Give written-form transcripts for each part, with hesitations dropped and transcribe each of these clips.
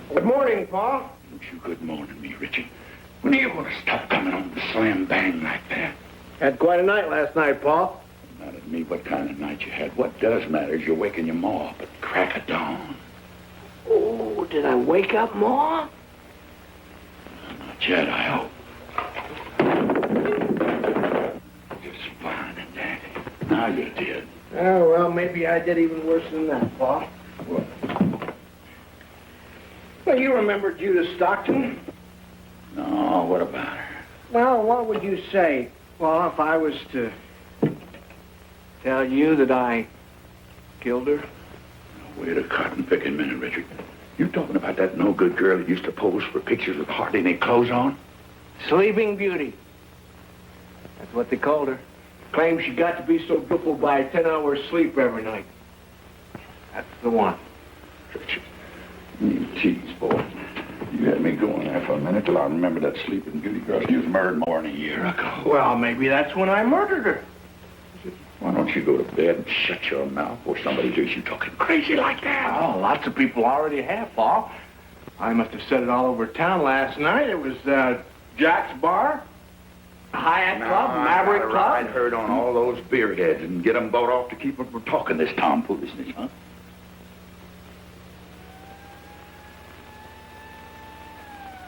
Good morning, Pa. Don't you good morning me, Richard. When are you going to stop coming on the slam bang like that? Had quite a night last night, Pa. Not at me what kind of night you had. What does matter is you're waking your ma up at crack of dawn. Oh, did I wake up, Ma? Not yet, I hope. Just fine and dandy. Now you did. Oh, well, maybe I did even worse than that, Pa. What? Well, you remember Judith Stockton? No, what about her? Well, what would you say? Well, if I was to tell you that I killed her? Now, wait a cotton-picking minute, Richard. You talking about that no-good girl that used to pose for pictures with hardly any clothes on? Sleeping Beauty. That's what they called her. Claimed she got to be so beautiful by 10 hours sleep every night. That's the one. Richard, you tease, boy. You had me going there for a minute till I remember that Sleeping Beauty girl you was murdered more than a year ago. Well, maybe that's when I murdered her. Why don't you go to bed and shut your mouth before somebody hears you talking crazy like that? Oh, lots of people already have, Pa. I must have said it all over town last night. It was Jack's Bar, Hyatt Club, Maverick Club. Ride herd on all those beer heads and get them bought off to keep them from talking this tomfoolishness, huh?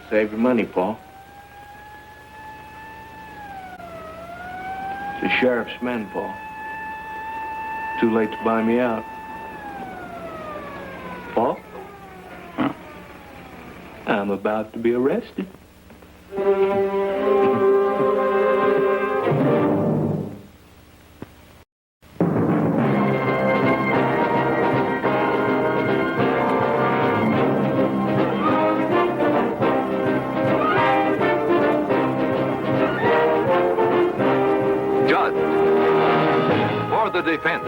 Save your money, Pa. It's the sheriff's men, Pa. Too late to buy me out. Pa? Huh? I'm about to be arrested. Judd, for the defense.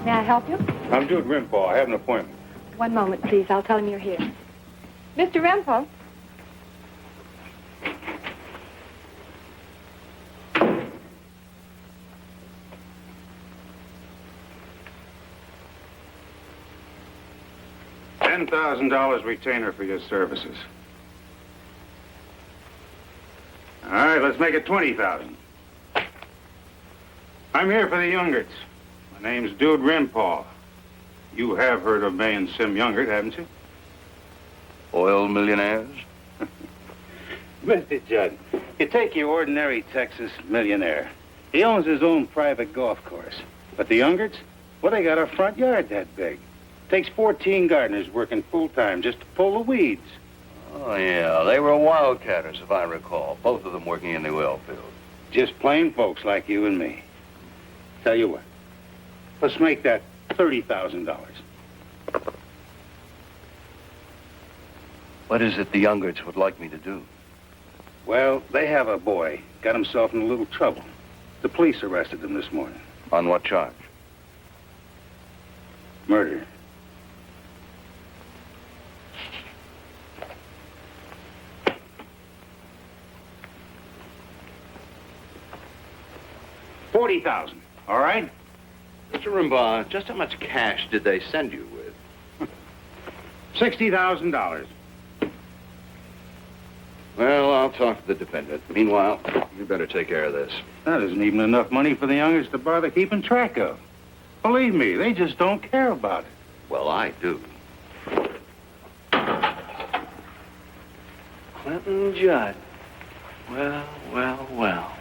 May I help you? I'm Judd Rimpel. I have an appointment. One moment, please. I'll tell him you're here. Mr. Rempel. $10,000 retainer for your services. All right, let's make it $20,000. I'm here for the Youngerts. My name's Judd Rimpel. You have heard of May and Sim Youngert, haven't you? Oil millionaires? Mr. Judd, you take your ordinary Texas millionaire. He owns his own private golf course. But the Youngerts, well, they got a front yard that big. Takes 14 gardeners working full-time just to pull the weeds. Oh, yeah. They were wildcatters, if I recall. Both of them working in the oil field. Just plain folks like you and me. Tell you what, let's make that $30,000. What is it the Youngerts would like me to do? Well, they have a boy. Got himself in a little trouble. The police arrested him this morning. On what charge? Murder. $40,000, all right? Mr. Rimbaugh, just how much cash did they send you with? $60,000. Well, I'll talk to the defendant. Meanwhile, you better take care of this. That isn't even enough money for the Youngers to bother keeping track of. Believe me, they just don't care about it. Well, I do. Clinton Judd. Well, well, well.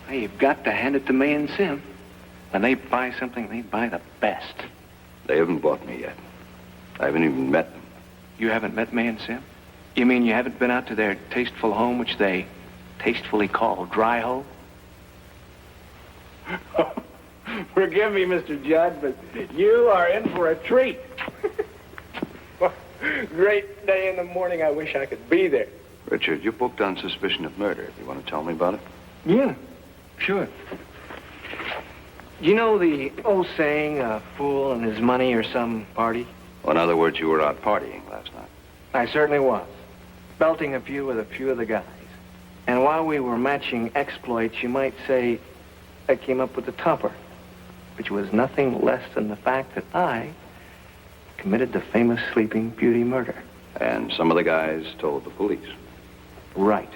Hey, you've got to hand it to May and Sim. When they buy something, they buy the best. They haven't bought me yet. I haven't even met them. You haven't met May and Sim? You mean you haven't been out to their tasteful home, which they tastefully call Dry Hole? Forgive me, Mr. Judd, but you are in for a treat. Great day in the morning. I wish I could be there. Richard, you're booked on suspicion of murder. You want to tell me about it? Yeah, sure. You know the old saying, a fool and his money or some party? Well, in other words, you were out partying last night. I certainly was. Belting a few with a few of the guys. And while we were matching exploits, you might say I came up with the topper, which was nothing less than the fact that I committed the famous Sleeping Beauty murder. And some of the guys told the police. Right.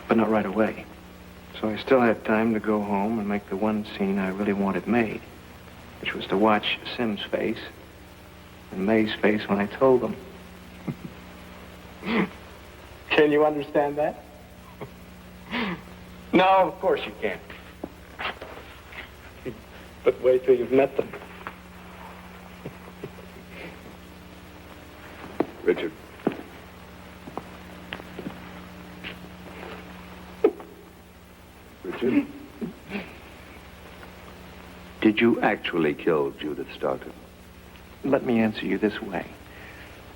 But not right away. So I still had time to go home and make the one scene I really wanted made, which was to watch Sim's face and May's face when I told them. Can you understand that? No, of course you can't. But wait till you've met them. Richard. Richard? Did you actually kill Judith Stockton? Let me answer you this way.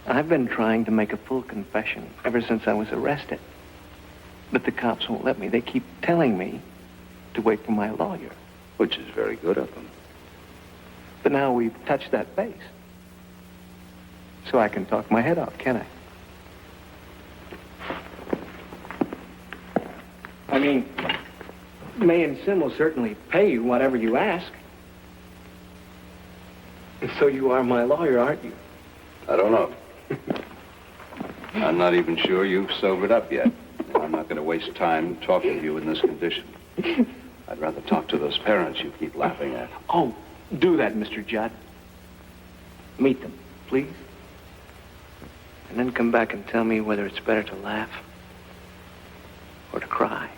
I've been trying to make a full confession ever since I was arrested. But the cops won't let me. They keep telling me to wait for my lawyer. Which is very good of them. But now we've touched that base. So I can talk my head off, can I? I mean, May and Sim will certainly pay you whatever you ask. So you are my lawyer, aren't you? I don't know. I'm not even sure you've sobered up yet. And I'm not going to waste time talking to you in this condition. I'd rather talk to those parents you keep laughing at. Oh, do that, Mr. Judd. Meet them, please. And then come back and tell me whether it's better to laugh or to cry.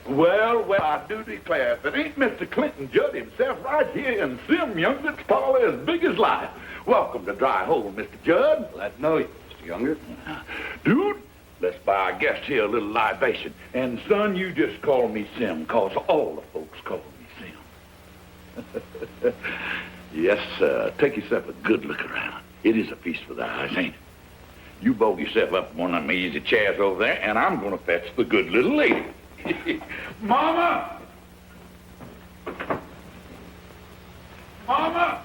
Well, I do declare, if it ain't Mr. Clinton Judd himself right here in Sim Younger's parlor as big as life. Welcome to Dry Hole, Mr. Judd. Glad to know you, Mr. Younger. Dude, let's buy our guest here a little libation. And, son, you just call me Sim, 'cause all the folks call me Sim. Yes, sir. Take yourself a good look around. It is a feast for the eyes, ain't it? You bolt yourself up in one of them easy chairs over there, and I'm going to fetch the good little lady. Mama! Mama!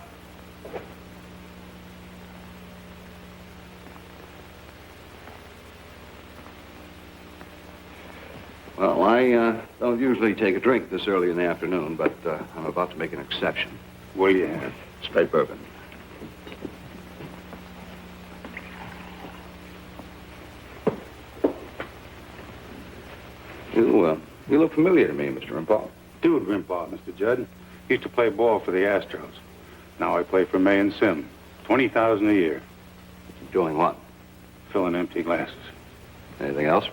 Well, I don't usually take a drink this early in the afternoon, but I'm about to make an exception. Will you have? Straight bourbon. You look familiar to me, Mr. Rimpall. Dude Rimpall, Mr. Judd. Used to play ball for the Astros. Now I play for May and Sim. $20,000 a year. Doing what? Filling empty glasses. Anything else?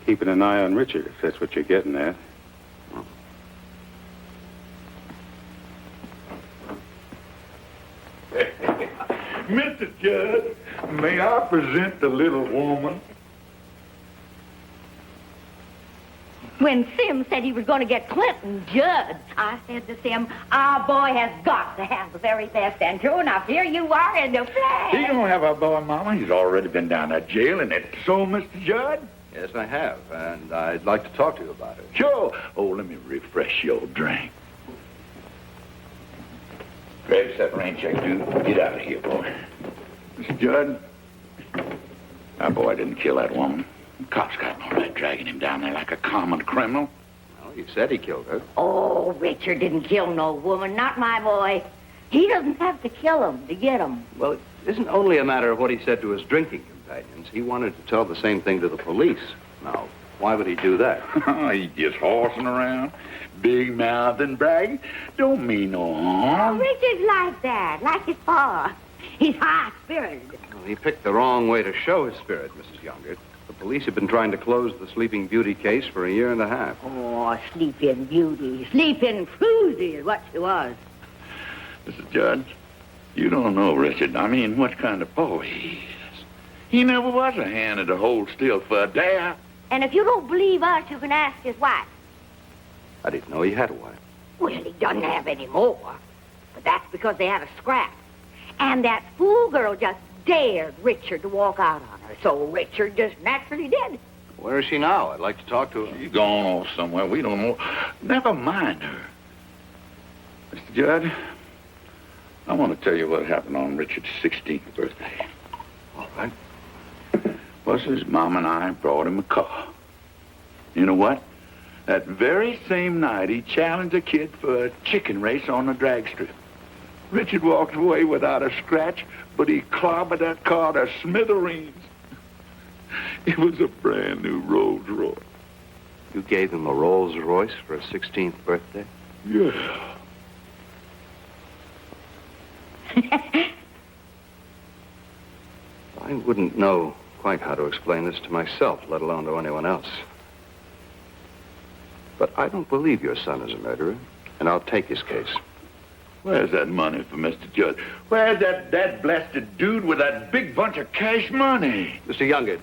Keeping an eye on Richard, if that's what you're getting at. Oh. Mr. Judd, may I present the little woman? When Sim said he was going to get Clinton Judd, I said to Sim, our boy has got to have the very best. And sure enough, here you are in the flesh. He don't have a boy, Mama. He's already been down that jail, and it's so, Mr. Judd? Yes, I have, and I'd like to talk to you about it. Sure. Oh, let me refresh your drink. Grab yourself a rain check, dude. Get out of here, boy. Mr. Judd, our boy didn't kill that woman. The cops got no right dragging him down there like a common criminal. Well, you said he killed her. Oh, Richard didn't kill no woman, not my boy. He doesn't have to kill him to get him. Well, it isn't only a matter of what he said to his drinking companions. He wanted to tell the same thing to the police. Now, why would he do that? He's just horsing around, big mouth and bragging. Don't mean no harm. Richard's like that, like his pa. He's high-spirited. Well, he picked the wrong way to show his spirit, Mrs. Younger. The police have been trying to close the Sleeping Beauty case for a year and a half. Oh, Sleeping Beauty, Sleeping Floozy is what she was. Mrs. Judd, you don't know Richard. I mean, what kind of boy he is. He never was a hand to hold still for a day. And if you don't believe us, you can ask his wife. I didn't know he had a wife. Well, he doesn't have any more. But that's because they had a scrap. And that fool girl just dared Richard to walk out on her. So Richard just naturally did. Where is she now? I'd like to talk to her. She's gone off somewhere. We don't know. Never mind her. Mr. Judd, I want to tell you what happened on Richard's 16th birthday. All right. Was his mom and I brought him a car. You know what? That very same night, he challenged a kid for a chicken race on the drag strip. Richard walked away without a scratch, but he clobbered that car to smithereens. It was a brand new Rolls Royce. You gave him a Rolls Royce for his 16th birthday? Yeah. I wouldn't know quite how to explain this to myself, let alone to anyone else. But I don't believe your son is a murderer, and I'll take his case. Where's that money for Mr. Judd? Where's that blasted dude with that big bunch of cash money? Mr. Youngard,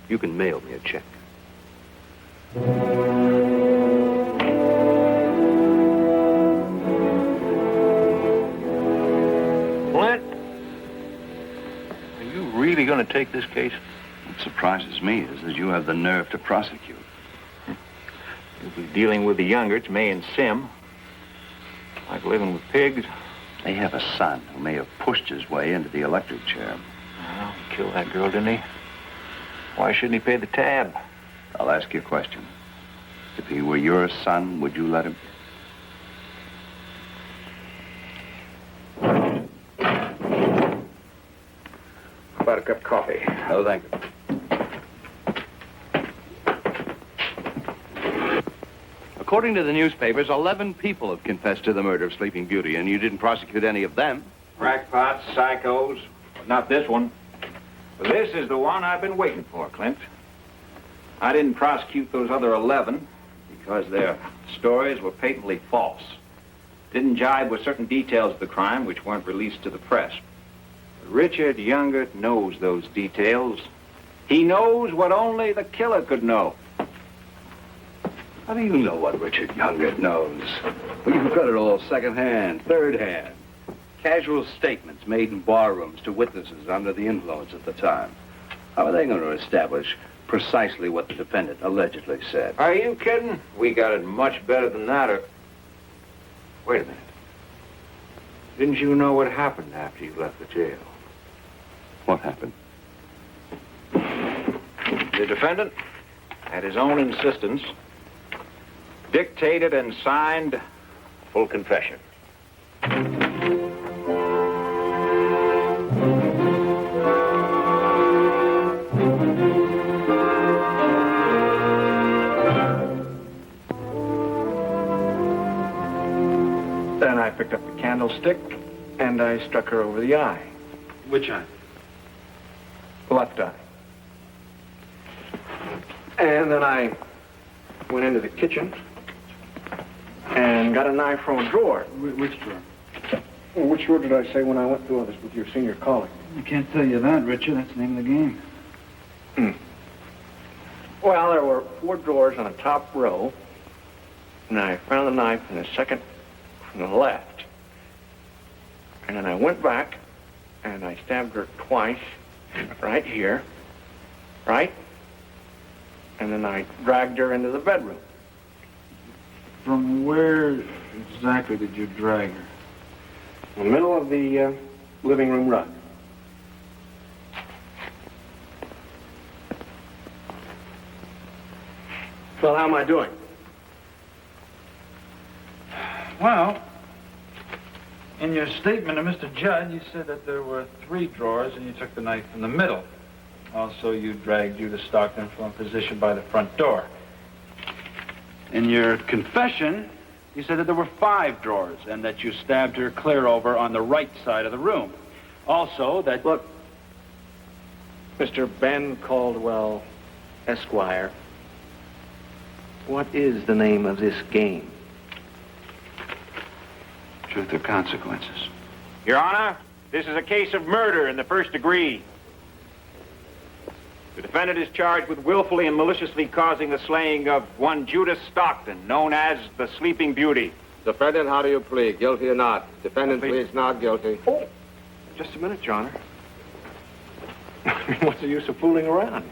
you can mail me a check. Flint, are you really going to take this case? What surprises me is that you have the nerve to prosecute. You'll be dealing with the Youngards, May and Sim. Like living with pigs. They have a son who may have pushed his way into the electric chair. Well, he killed that girl, didn't he? Why shouldn't he pay the tab? I'll ask you a question. If he were your son, would you let him? How about a cup of coffee? No, thank you. According to the newspapers, 11 people have confessed to the murder of Sleeping Beauty, and you didn't prosecute any of them. Crackpots, psychos, but not this one. Well, this is the one I've been waiting for, Clint. I didn't prosecute those other 11 because their stories were patently false. Didn't jibe with certain details of the crime which weren't released to the press. But Richard Youngard knows those details. He knows what only the killer could know. How do you know what Richard Youngard knows? Well, you've got it all second-hand, third-hand. Casual statements made in barrooms to witnesses under the influence at the time. How are they going to establish precisely what the defendant allegedly said? Are you kidding? We got it much better than that, or... Wait a minute. Didn't you know what happened after you left the jail? What happened? The defendant, at his own insistence, dictated and signed full confession. Then I picked up the candlestick and I struck her over the eye. Which eye? The left eye. And then I went into the kitchen and got a knife from a drawer. Which drawer? Well, which drawer did I say when I went through all this with your senior colleague? I can't tell you that, Richard. That's the name of the game. Well, there were 4 drawers on the top row, and I found the knife in the second from the left. And then I went back, and I stabbed her twice, right here, right? And then I dragged her into the bedroom. From where exactly did you drag her? In the middle of the living room rug. Well, how am I doing? Well, in your statement to Mr. Judd, you said that there were 3 drawers and you took the knife from the middle. Also, you dragged Judith Stockton from a position by the front door. In your confession, you said that there were 5 drawers and that you stabbed her clear over on the right side of the room. Also, that... Look, Mr. Ben Caldwell, Esquire, what is the name of this game? Truth or consequences? Your Honor, this is a case of murder in the first degree. The defendant is charged with willfully and maliciously causing the slaying of one Judith Stockton, known as the Sleeping Beauty. Defendant, how do you plead? Guilty or not? Defendant pleads not guilty. Oh, just a minute, Your Honor. What's the use of fooling around?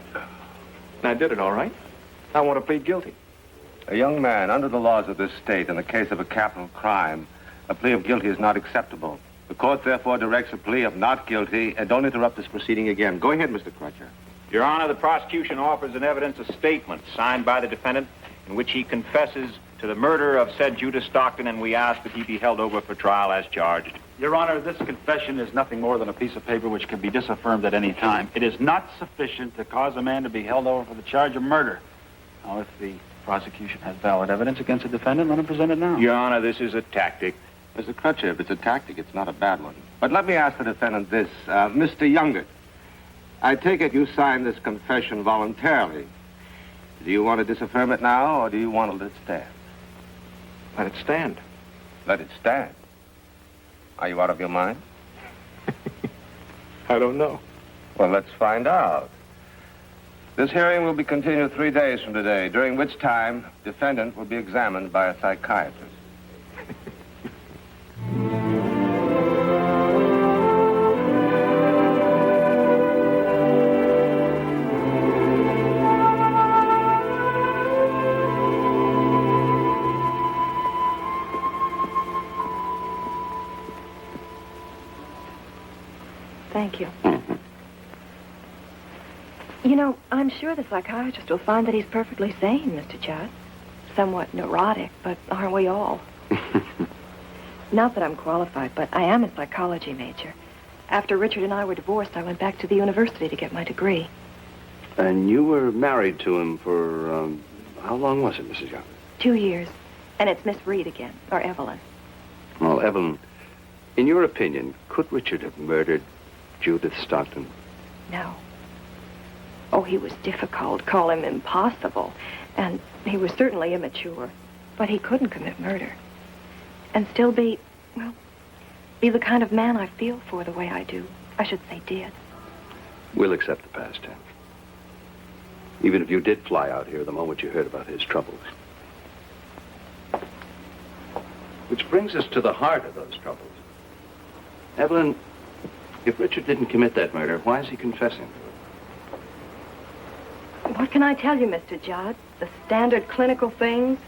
I did it all right. I want to plead guilty. A young man, under the laws of this state, in the case of a capital crime, a plea of guilty is not acceptable. The court, therefore, directs a plea of not guilty, and don't interrupt this proceeding again. Go ahead, Mr. Crutcher. Your Honor, the prosecution offers in evidence a statement signed by the defendant in which he confesses to the murder of said Judith Stockton, and we ask that he be held over for trial as charged. Your Honor, this confession is nothing more than a piece of paper which can be disaffirmed at any time. It is not sufficient to cause a man to be held over for the charge of murder. Now, if the prosecution has valid evidence against the defendant, let him present it now. Your Honor, this is a tactic. Mr. Crutcher, if it's a tactic, it's not a bad one. But let me ask the defendant this. Mr. Youngert, I take it you signed this confession voluntarily. Do you want to disaffirm it now, or do you want to let it stand? Let it stand. Let it stand? Are you out of your mind? I don't know. Well, let's find out. This hearing will be continued 3 days from today, during which time defendant will be examined by a psychiatrist. Thank you. You know, I'm sure the psychiatrist will find that he's perfectly sane, Mr. Judd. Somewhat neurotic, but aren't we all? Not that I'm qualified, but I am a psychology major. After Richard and I were divorced, I went back to the university to get my degree. And you were married to him for, how long was it, Mrs. Young? 2 years. And it's Miss Reed again, or Evelyn. Well, Evelyn, in your opinion, could Richard have murdered Judith Stockton? No. Oh, he was difficult. Call him impossible. And he was certainly immature. But he couldn't commit murder. And still be the kind of man I feel for the way I do. I should say did. We'll accept the past tense. Even if you did fly out here the moment you heard about his troubles. Which brings us to the heart of those troubles. Evelyn, if Richard didn't commit that murder, why is he confessing? What can I tell you, Mr. Judd? The standard clinical things?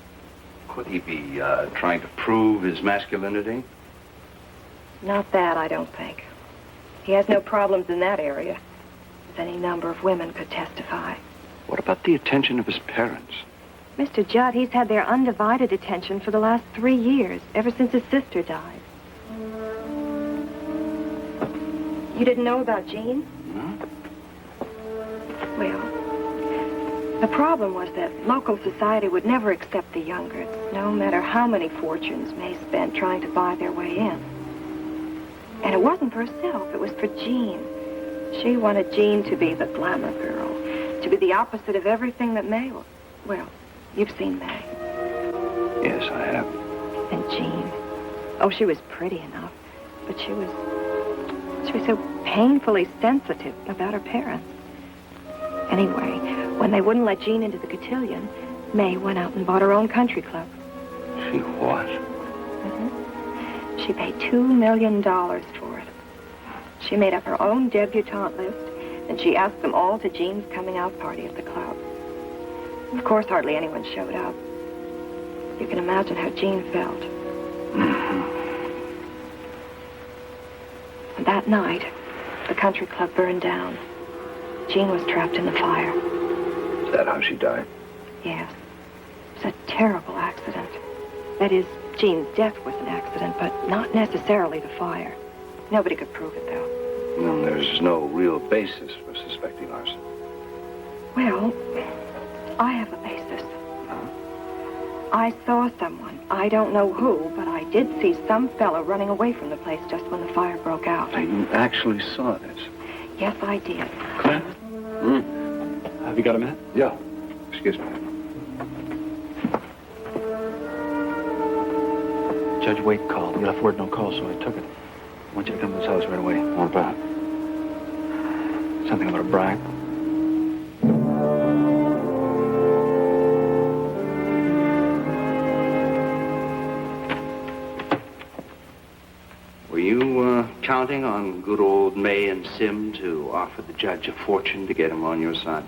Could he be trying to prove his masculinity? Not that, I don't think. He has no problems in that area, as any number of women could testify. What about the attention of his parents? Mr. Judd, he's had their undivided attention for the last 3 years, ever since his sister died. You didn't know about Jean? No. Well, the problem was that local society would never accept the Youngerts, no matter how many fortunes May spent trying to buy their way in. And it wasn't for herself, it was for Jean. She wanted Jean to be the glamour girl, to be the opposite of everything that May was. Well, you've seen May. Yes, I have. And Jean. Oh, she was pretty enough, but she was so painfully sensitive about her parents. Anyway, when they wouldn't let Jean into the cotillion, May went out and bought her own country club. She what? Mm-hmm. She paid $2 million for it. She made up her own debutante list, and she asked them all to Jean's coming out party at the club. Of course, hardly anyone showed up. You can imagine how Jean felt. Mm-hmm. And that night, the country club burned down. Jean was trapped in the fire. Is that how she died? Yes. It was a terrible accident. That is, Jean's death was an accident, but not necessarily the fire. Nobody could prove it, though. Well, there's no real basis for suspecting arson. Well, I have a basis. Huh? I saw someone. I don't know who, but I did see some fellow running away from the place just when the fire broke out. Now, you actually saw this? Yes, I did. Clint? Have you got a minute? Yeah. Excuse me. Judge Wake called. You left word no call, so I took it. I want you to come to this house right away. What about? Something about a bribe. counting on good old May and Sim to offer the judge a fortune to get him on your side?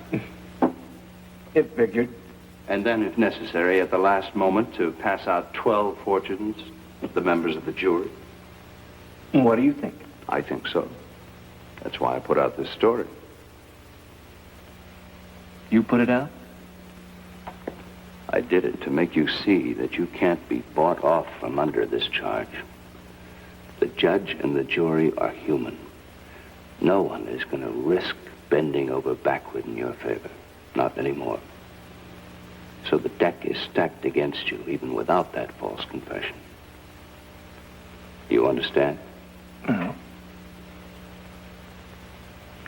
It figured. And then, if necessary, at the last moment, to pass out 12 fortunes to the members of the jury? What do you think? I think so. That's why I put out this story. You put it out? I did it to make you see that you can't be bought off from under this charge. The judge and the jury are human. No one is going to risk bending over backward in your favor. Not anymore. So the deck is stacked against you, even without that false confession. You understand? No.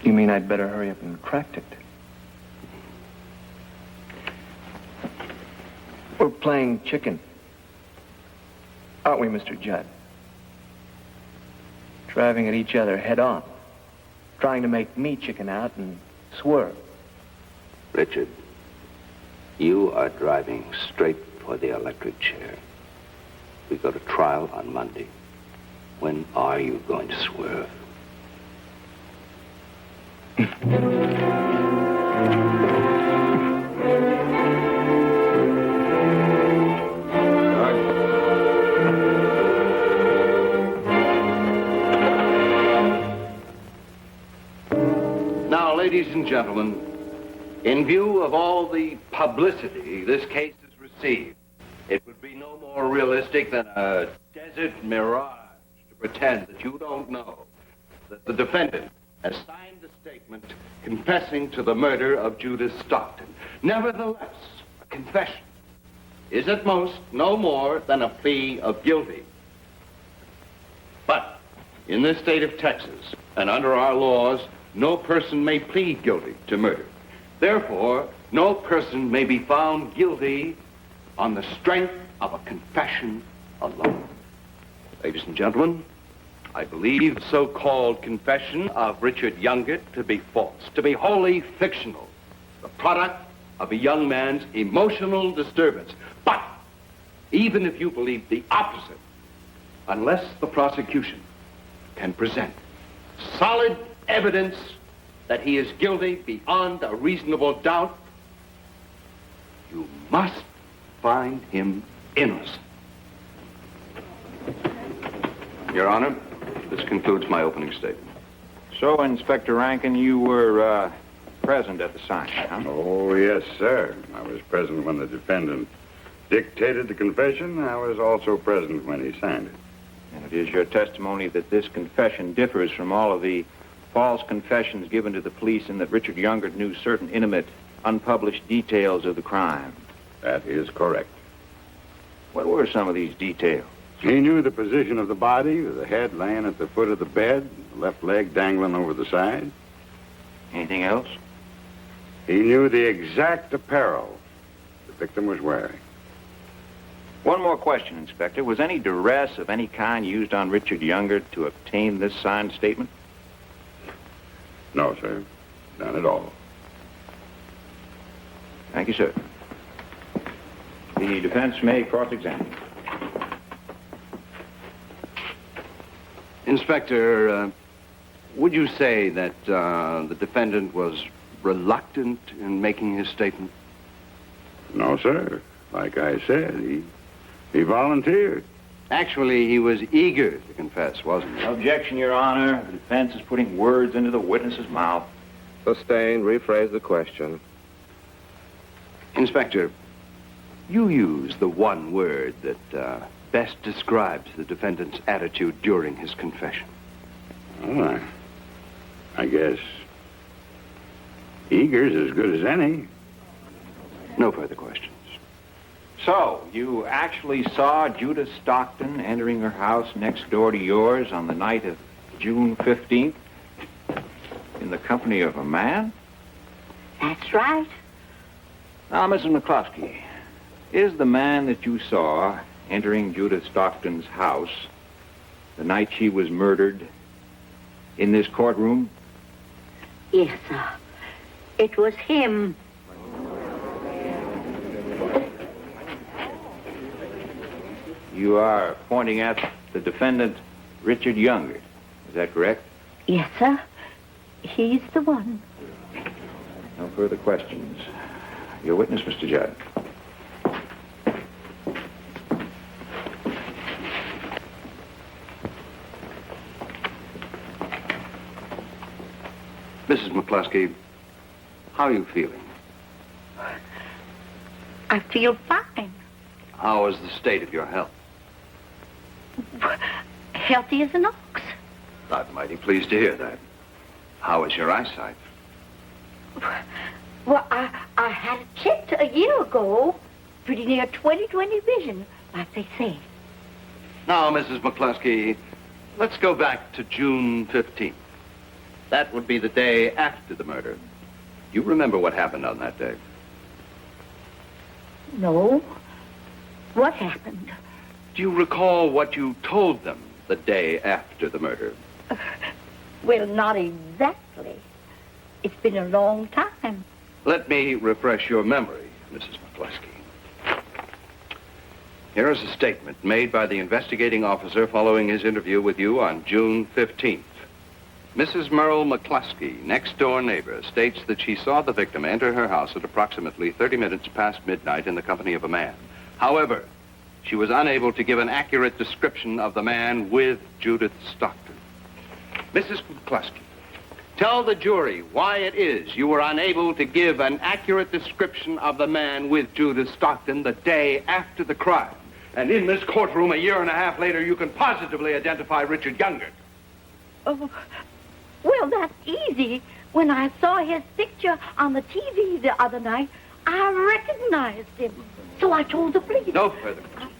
You mean I'd better hurry up and retract it? We're playing chicken. Aren't we, Mr. Judd? Driving at each other head on. Trying to make me chicken out and swerve. Richard, you are driving straight for the electric chair. We go to trial on Monday. When are you going to swerve? Now, ladies and gentlemen, in view of all the publicity this case has received, it would be no more realistic than a desert mirage to pretend that you don't know that the defendant has signed a statement confessing to the murder of Judith Stockton. Nevertheless, a confession is at most no more than a plea of guilty. But in this state of Texas, and under our laws, no person may plead guilty to murder. Therefore, no person may be found guilty on the strength of a confession alone. Ladies and gentlemen, I believe the so-called confession of Richard Youngert to be false, to be wholly fictional, the product of a young man's emotional disturbance. But even if you believe the opposite, unless the prosecution can present solid evidence that he is guilty beyond a reasonable doubt, you must find him innocent. Your Honor, this concludes my opening statement. So, Inspector Rankin, you were present at the signing, huh? Oh, yes, sir. I was present when the defendant dictated the confession. I was also present when he signed it. And it is your testimony that this confession differs from all of the false confessions given to the police and that Richard Youngert knew certain intimate, unpublished details of the crime. That is correct. What were some of these details? He knew the position of the body, with the head laying at the foot of the bed, the left leg dangling over the side. Anything else? He knew the exact apparel the victim was wearing. One more question, Inspector. Was any duress of any kind used on Richard Youngert to obtain this signed statement? No, sir. None at all. Thank you, sir. The defense may cross-examine. Inspector, would you say that the defendant was reluctant in making his statement? No, sir. Like I said, he volunteered. Actually, he was eager to confess, wasn't he? Objection, Your Honor. The defense is putting words into the witness's mouth. Sustained. Rephrase the question. Inspector, you use the one word that best describes the defendant's attitude during his confession. Well, I guess eager's as good as any. No further questions. So, you actually saw Judith Stockton entering her house next door to yours on the night of June 15th in the company of a man? That's right. Now, Mrs. McCluskey, is the man that you saw entering Judith Stockton's house the night she was murdered in this courtroom? Yes, sir. It was him. You are pointing at the defendant, Richard Youngert. Is that correct? Yes, sir. He's the one. No further questions. Your witness, Mr. Judd. Mrs. McCluskey, how are you feeling? I feel fine. How is the state of your health? Healthy as an ox. I'm mighty pleased to hear that. How is your eyesight? Well, I had it checked a year ago. Pretty near 20/20 vision, like they say. Now, Mrs. McCluskey, let's go back to June 15th. That would be the day after the murder. You remember what happened on that day? No. What happened? Do you recall what you told them the day after the murder? Well, not exactly. It's been a long time. Let me refresh your memory, Mrs. McCluskey. Here is a statement made by the investigating officer following his interview with you on June 15th. Mrs. Merle McCluskey, next-door neighbor, states that she saw the victim enter her house at approximately 30 minutes past midnight in the company of a man. However, she was unable to give an accurate description of the man with Judith Stockton. Mrs. McCluskey, tell the jury why it is you were unable to give an accurate description of the man with Judith Stockton the day after the crime. And in this courtroom a year and a half later, you can positively identify Richard Younger. Oh, well, that's easy. When I saw his picture on the TV the other night, I recognized him. So I told the police. No further questions.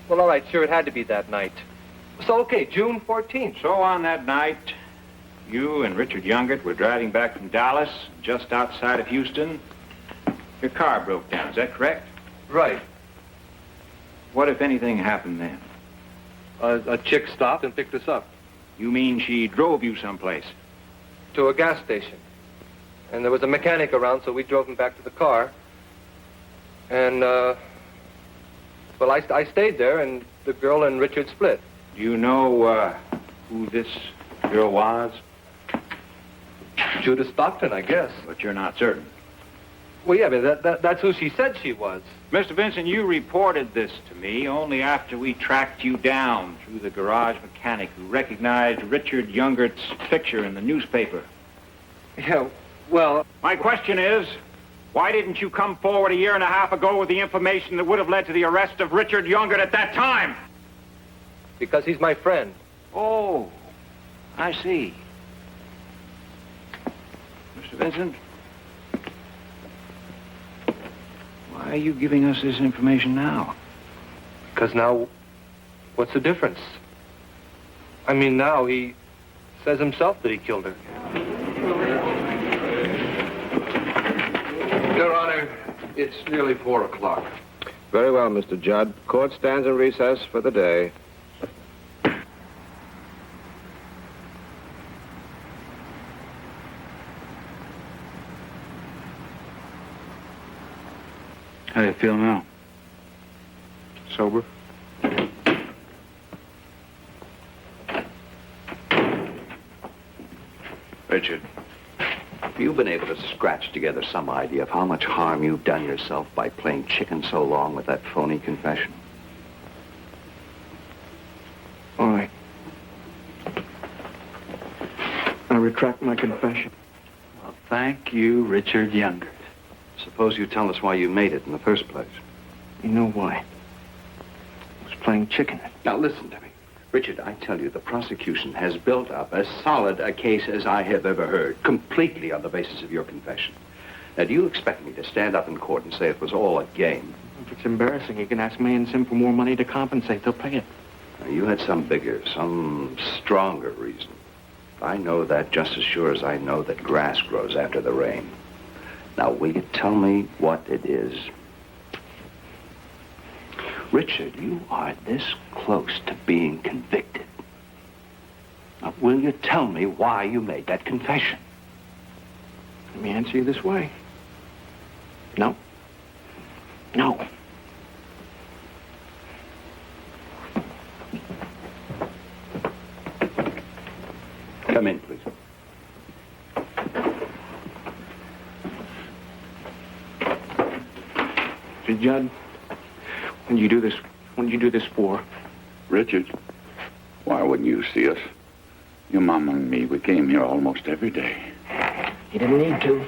Well, all right, sure, it had to be that night. So, okay, June 14th. So on that night, you and Richard Youngert were driving back from Dallas, just outside of Houston. Your car broke down, is that correct? Right. What, if anything, happened then? A chick stopped and picked us up You mean she drove you someplace? to a gas station. And there was a mechanic around, so we drove him back to the car. And, well, I stayed there, and the girl and Richard split. Do you know who this girl was? Judith Stockton, I guess. But you're not certain. Well, yeah, but that's who she said she was. Mr. Vincent, you reported this to me only after we tracked you down through the garage mechanic who recognized Richard Youngert's picture in the newspaper. Yeah, well... My question is, why didn't you come forward a year and a half ago with the information that would have led to the arrest of Richard Youngert at that time? Because he's my friend. Oh, I see. Mr. Vincent, why are you giving us this information now? Because now, what's the difference? I mean, now he says himself that he killed her. Your Honor, it's nearly 4 o'clock. Very well, Mr. Judd. Court stands in recess for the day. How do you feel now? Sober? Richard, have you been able to scratch together some idea of how much harm you've done yourself by playing chicken so long with that phony confession? All right. I retract my confession. Well, thank you, Richard Younger. Suppose you tell us why you made it in the first place. You know why? I was playing chicken. Now, listen to me. Richard, I tell you, the prosecution has built up as solid a case as I have ever heard, completely on the basis of your confession. Now, do you expect me to stand up in court and say it was all a game? If it's embarrassing, you can ask May and Sim for more money to compensate. They'll pay it. Now, you had some bigger, some stronger reason. I know that just as sure as I know that grass grows after the rain. Now, will you tell me what it is? Richard, you are this close to being convicted. Now, will you tell me why you made that confession? Let me answer you this way. No. No. Mr. Judd, when did you do this for? Richard, why wouldn't you see us? Your mama and me, we came here almost every day. You didn't need to.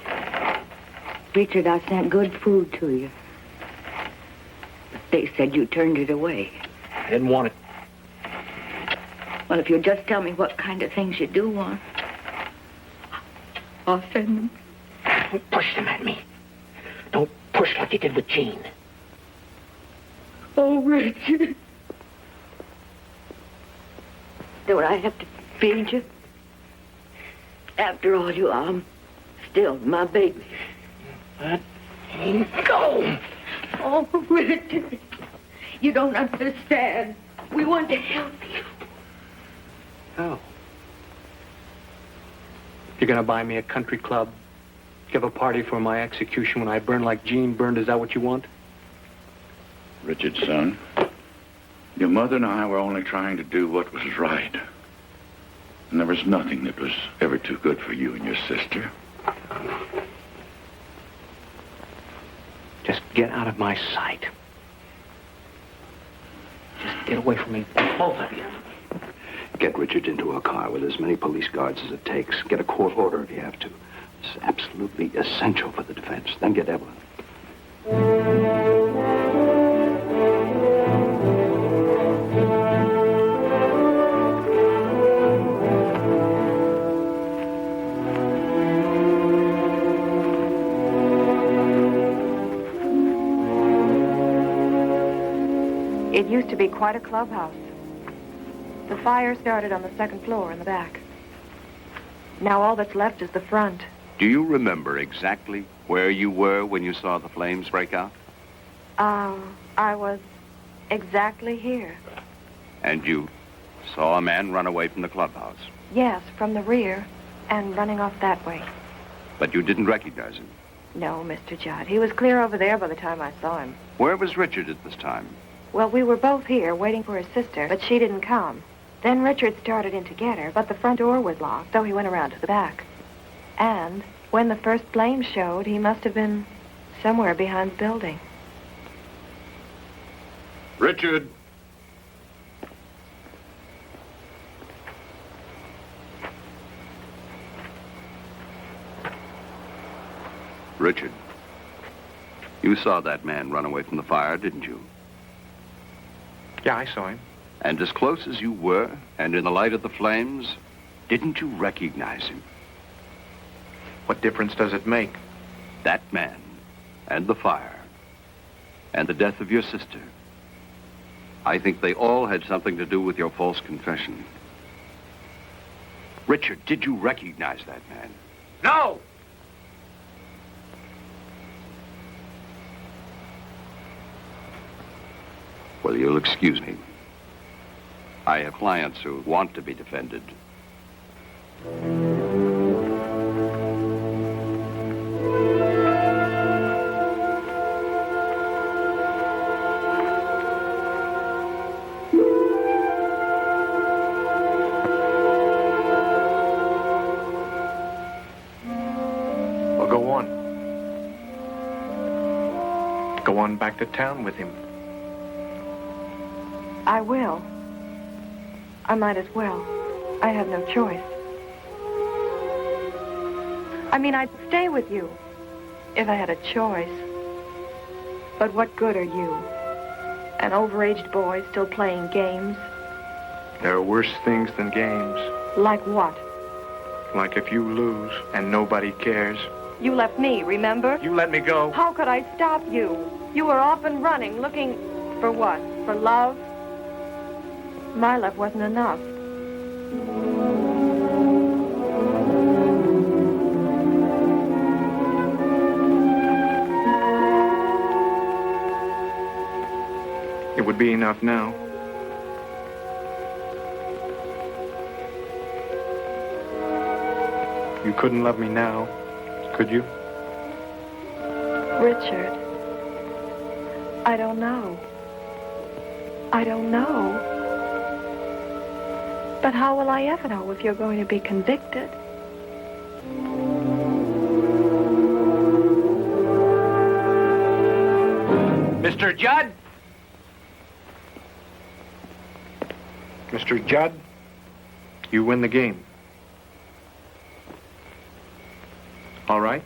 Richard, I sent good food to you. But they said you turned it away. I didn't want it. Well, if you'll just tell me what kind of things you do want, I'll send them. Don't push them at me. Don't push like you did with Jean. Oh, Richard. Don't I have to feed you? After all, you are still my baby. Let me go. Oh, Richard. You don't understand. We want to help you. Oh. You're gonna buy me a country club, give a party for my execution when I burn like Jean burned. Is that what you want? Richard, son, your mother and I were only trying to do what was right. And there was nothing that was ever too good for you and your sister. Just get out of my sight. Just get away from me, both of you. Get Richard into a car with as many police guards as it takes. Get a court order if you have to. It's absolutely essential for the defense. Then get Evelyn. It used to be quite a clubhouse. The fire started on the second floor in the back. Now all that's left is the front. Do you remember exactly where you were when you saw the flames break out? I was exactly here. And you saw a man run away from the clubhouse? Yes, from the rear and running off that way. But you didn't recognize him? No, Mr. Judd. He was clear over there by the time I saw him. Where was Richard at this time? Well, we were both here waiting for his sister, but she didn't come. Then Richard started in to get her, but the front door was locked, so he went around to the back. And when the first flame showed, he must have been somewhere behind the building. Richard! Richard, you saw that man run away from the fire, didn't you? Yeah, I saw him. And as close as you were, and in the light of the flames, didn't you recognize him? What difference does it make? That man, and the fire, and the death of your sister. I think they all had something to do with your false confession. Richard, did you recognize that man? No! Well, you'll excuse me. I have clients who want to be defended. Well, go on. Go on back to town with him. I will. I might as well. I have no choice. I mean, I'd stay with you if I had a choice. But what good are you? An overaged boy still playing games? There are worse things than games. Like what? Like if you lose and nobody cares. You left me, remember? You let me go. How could I stop you? You were off and running, looking for what? For love? My love wasn't enough. It would be enough now. You couldn't love me now, could you? Richard, I don't know. I don't know. But how will I ever know if you're going to be convicted? Mr. Judd? Mr. Judd, you win the game. All right?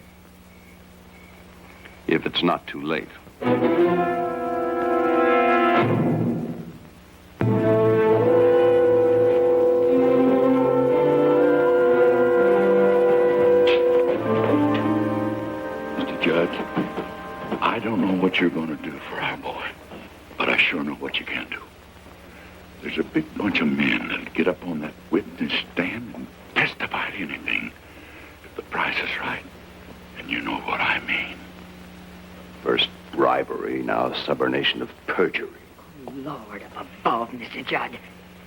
If it's not too late. Mr. Judd, I don't know what you're going to do for our boy, but I sure know what you can do. There's a big bunch of men that'll get up on that witness stand and testify to anything if the price is right. And you know what I mean. First bribery, now subornation of perjury. Oh, Lord above, Mr. Judd.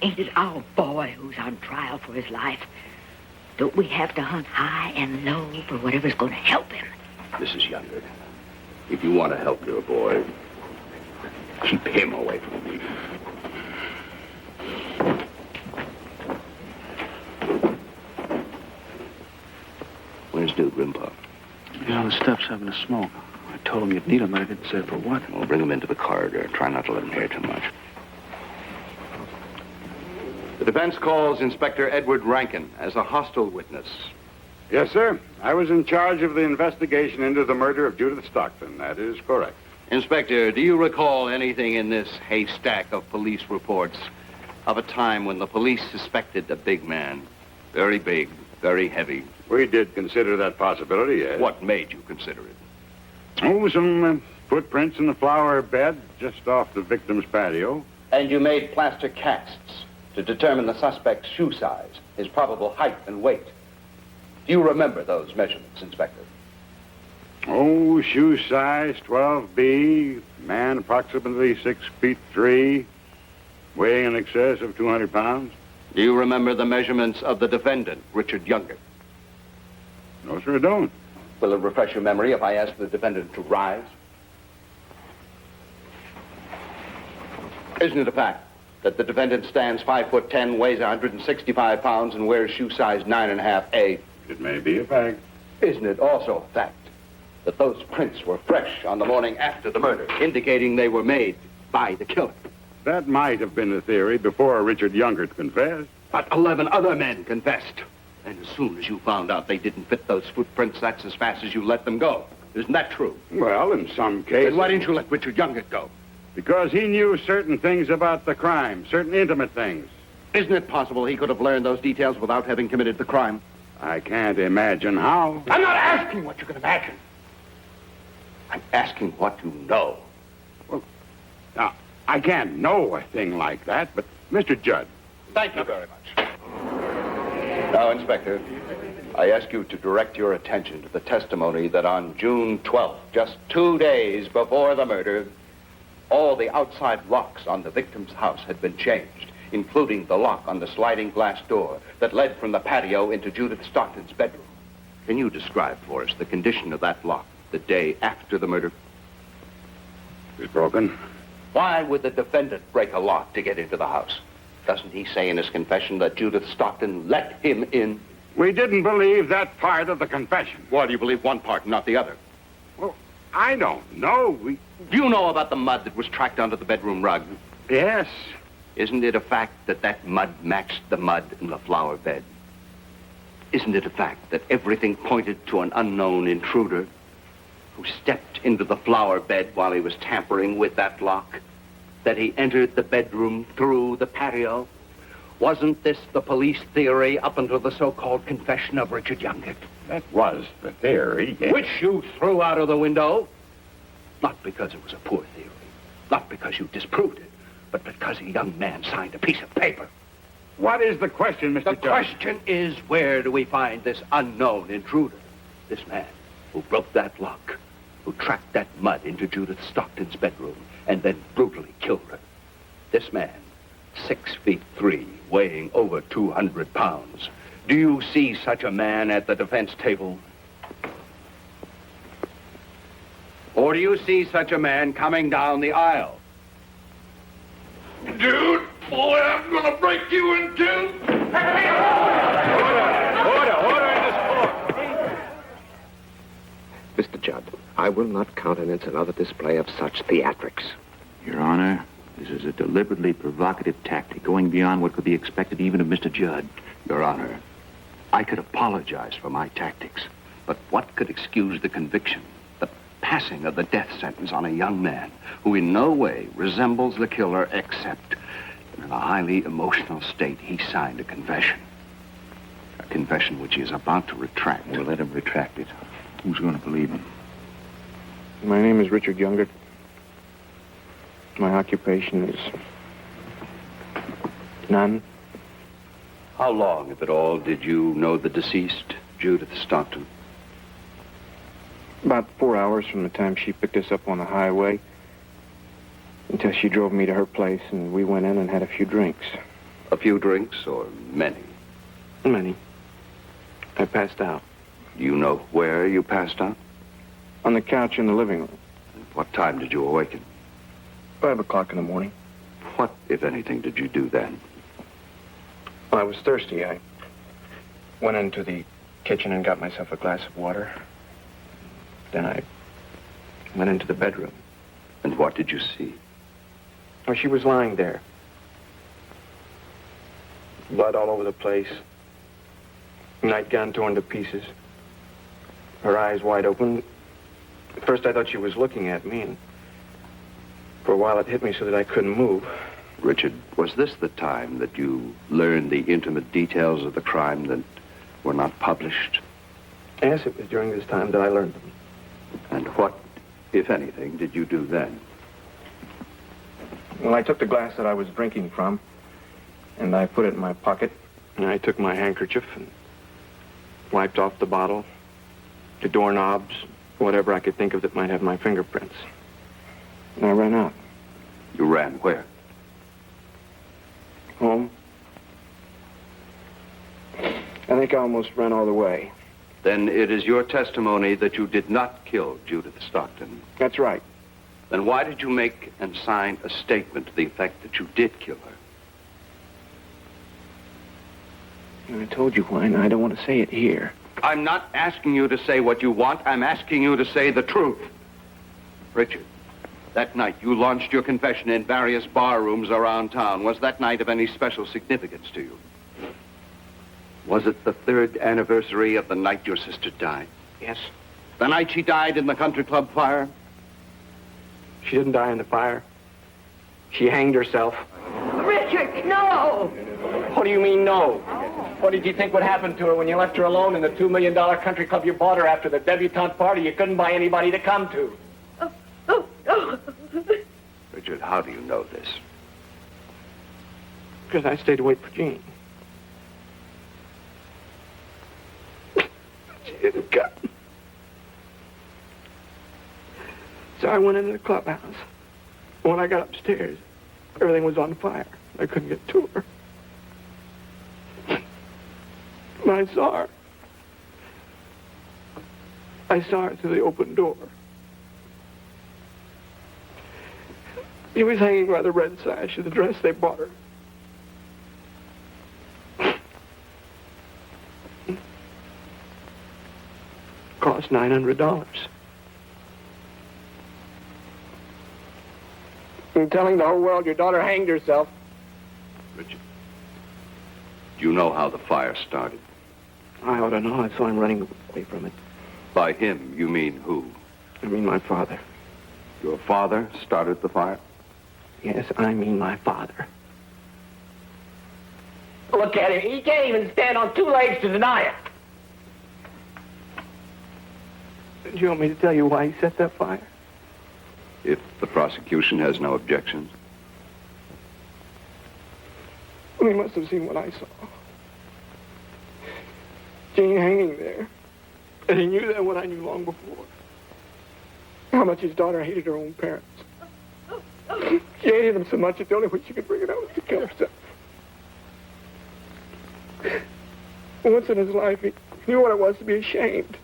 Ain't it our boy who's on trial for his life? Don't we have to hunt high and low for whatever's going to help him? Mrs. Younger, if you want to help your boy, keep him away from me. Where's Dude, Grandpa? He's on the steps having a smoke. I told him you'd need him, but I didn't say for what. Well, bring him into the corridor. Try not to let him hear too much. The defense calls Inspector Edward Rankin as a hostile witness. Yes, sir. I was in charge of the investigation into the murder of Judith Stockton. That is correct. Inspector, do you recall anything in this haystack of police reports of a time when the police suspected a big man? Very big, very heavy. We did consider that possibility, yes. What made you consider it? Oh, some footprints in the flower bed just off the victim's patio. And you made plaster casts to determine the suspect's shoe size, his probable height and weight. Do you remember those measurements, Inspector? Oh, shoe size 12B, man approximately 6'3", weighing in excess of 200 pounds. Do you remember the measurements of the defendant, Richard Younger? No, sir, I don't. Will it refresh your memory if I ask the defendant to rise? Isn't it a fact that the defendant stands 5'10", weighs 165 pounds, and wears shoe size 9.5A? It may be a fact. Isn't it also a fact that those prints were fresh on the morning after the murder, indicating they were made by the killer? That might have been the theory before Richard Younger confessed. But 11 other men confessed. And as soon as you found out they didn't fit those footprints, that's as fast as you let them go. Isn't that true? Well, in some cases. Then why didn't you let Richard Younger go? Because he knew certain things about the crime, certain intimate things. Isn't it possible he could have learned those details without having committed the crime? I can't imagine how. I'm not asking what you can imagine. I'm asking what you know. Well, now, I can't know a thing like that, but Mr. Judd. Thank you very much. Now, Inspector, I ask you to direct your attention to the testimony that on June 12th, just 2 days before the murder, all the outside locks on the victim's house had been changed, including the lock on the sliding glass door that led from the patio into Judith Stockton's bedroom. Can you describe for us the condition of that lock the day after the murder? It was broken. Why would the defendant break a lock to get into the house? Doesn't he say in his confession that Judith Stockton let him in? We didn't believe that part of the confession. Why do you believe one part and not the other? Well, I don't know. Do you know about the mud that was tracked onto the bedroom rug? Yes. Isn't it a fact that that mud matched the mud in the flower bed? Isn't it a fact that everything pointed to an unknown intruder who stepped into the flower bed while he was tampering with that lock? That he entered the bedroom through the patio? Wasn't this the police theory up until the so-called confession of Richard Younger? That was the theory. Yes. Which you threw out of the window? Not because it was a poor theory. Not because you disproved it. But because a young man signed a piece of paper. What is the question, Mr. Judge? The question is, where do we find this unknown intruder? This man who broke that lock, who tracked that mud into Judith Stockton's bedroom, and then brutally killed her. This man, 6'3", weighing over 200 pounds. Do you see such a man at the defense table? Or do you see such a man coming down the aisle? Dude, boy, I'm gonna break you in two. Order in this court. Mr. Judd, I will not countenance another display of such theatrics. Your Honor, this is a deliberately provocative tactic, going beyond what could be expected even of Mr. Judd. Your Honor, I could apologize for my tactics, but what could excuse the conviction, the passing of the death sentence on a young man who in no way resembles the killer except in a highly emotional state he signed a confession? A confession which he is about to retract. We'll let him retract it. Who's going to believe him? My name is Richard Younger. My occupation is none. How long, if at all, did you know the deceased, Judith Stockton? About 4 hours from the time she picked us up on the highway until she drove me to her place, and we went in and had a few drinks. A few drinks or many? Many. I passed out. Do you know where you passed out? On the couch in the living room. And what time did you awaken? 5 o'clock in the morning. What, if anything, did you do then? Well, I was thirsty. I went into the kitchen and got myself a glass of water. Then I went into the bedroom. And what did you see? Oh, she was lying there. Blood all over the place. Nightgown torn to pieces. Her eyes wide open. At first I thought she was looking at me, and for a while it hit me so that I couldn't move. Richard, was this the time that you learned the intimate details of the crime that were not published? Yes, it was during this time that I learned them. And what, if anything, did you do then? Well, I took the glass that I was drinking from, and I put it in my pocket, and I took my handkerchief and wiped off the bottle, the doorknobs, whatever I could think of that might have my fingerprints. And I ran out. You ran where? Home. I think I almost ran all the way. Then it is your testimony that you did not kill Judith Stockton. That's right. Then why did you make and sign a statement to the effect that you did kill her? I told you why, and I don't want to say it here. I'm not asking you to say what you want. I'm asking you to say the truth. Richard, that night you launched your confession in various bar rooms around town. Was that night of any special significance to you? Was it the 3rd anniversary of the night your sister died? Yes. The night she died in the country club fire? She didn't die in the fire. She hanged herself. Richard, no! What do you mean, no? What did you think would happen to her when you left her alone in the $2 million country club you bought her after the debutante party you couldn't buy anybody to come to? Richard, how do you know this? Because I stayed to wait for Jean. She didn't come. So I went into the clubhouse. When I got upstairs, everything was on fire. I couldn't get to her. When I saw her, I saw her through the open door. She was hanging by the red sash of the dress they bought her. Cost $900. I'm telling the whole world your daughter hanged herself. Richard, do you know how the fire started? I ought to know. I saw him running away from it. By him, you mean who? I mean my father. Your father started the fire? Yes, I mean my father. Look at him. He can't even stand on 2 legs to deny it. Do you want me to tell you why he set that fire? If the prosecution has no objections. Well, he must have seen what I saw. Jane hanging there. And he knew that what I knew long before. How much his daughter hated her own parents. She hated them so much that the only way she could bring it out was to kill herself. Once in his life, he knew what it was to be ashamed.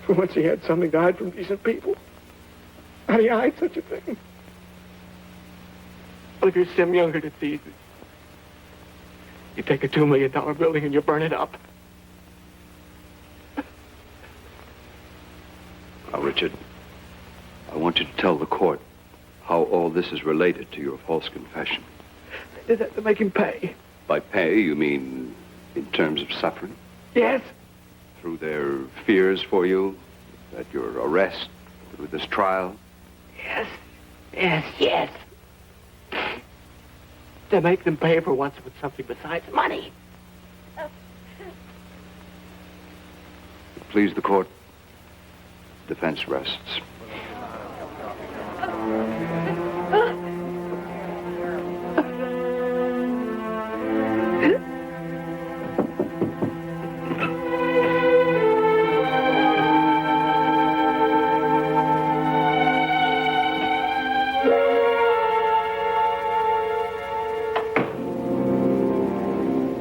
For once he had something to hide from decent people. How do you hide such a thing? Well, if you're Sim Younger, it's easy. You take a $2 million building and you burn it up. Richard, I want you to tell the court how all this is related to your false confession. They'd have to make him pay. By pay, you mean in terms of suffering? Yes. Through their fears for you, at your arrest, through this trial? Yes. Yes, yes. To make them pay for once with something besides money. Please the court. Defense rests.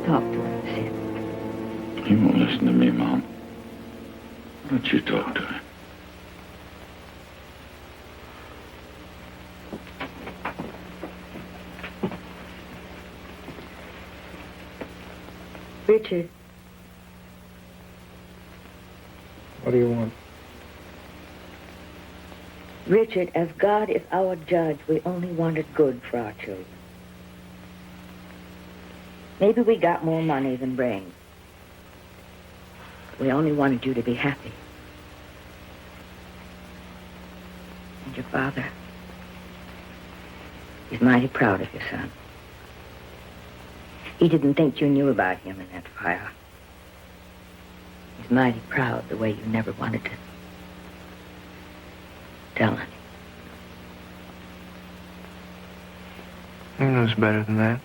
Talk to him, Sim. He won't listen to me, Mom. Why don't you talk to him? Richard, What do you want? Richard, as God is our judge, we only wanted good for our children. Maybe we got more money than brains. We only wanted you to be happy. And your father, he's mighty proud of your son. He didn't think you knew about him in that fire. He's mighty proud the way you never wanted to tell him. He knows better than that.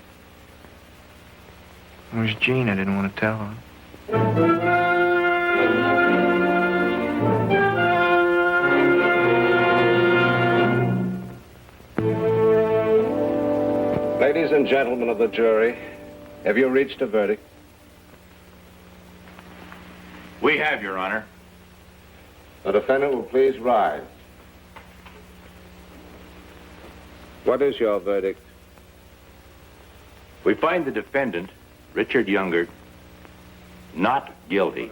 It was Jean I didn't want to tell her. Ladies and gentlemen of the jury, have you reached a verdict? We have, Your Honor. The defendant will please rise. What is your verdict? We find the defendant, Richard Younger, not guilty.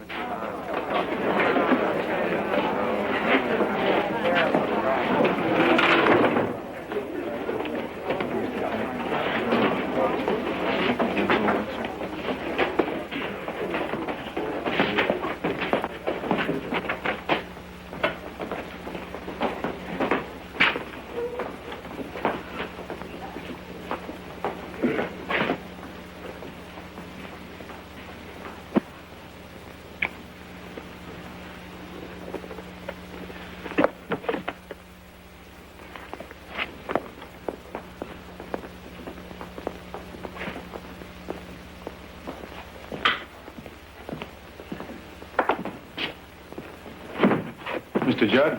Mr. Judd?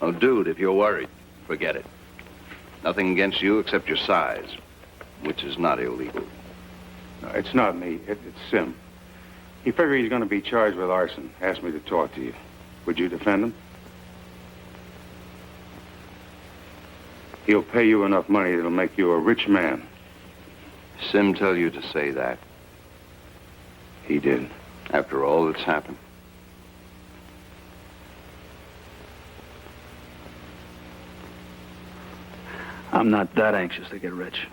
Oh, dude, if you're worried, forget it. Nothing against you except your size, which is not illegal. No, it's not me. It's Sim. He figured he's going to be charged with arson. Asked me to talk to you. Would you defend him? He'll pay you enough money that'll make you a rich man. Sim tell you to say that. He did. After all that's happened. I'm not that anxious to get rich.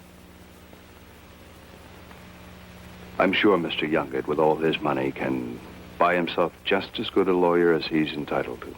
I'm sure Mr. Youngard, with all his money, can buy himself just as good a lawyer as he's entitled to.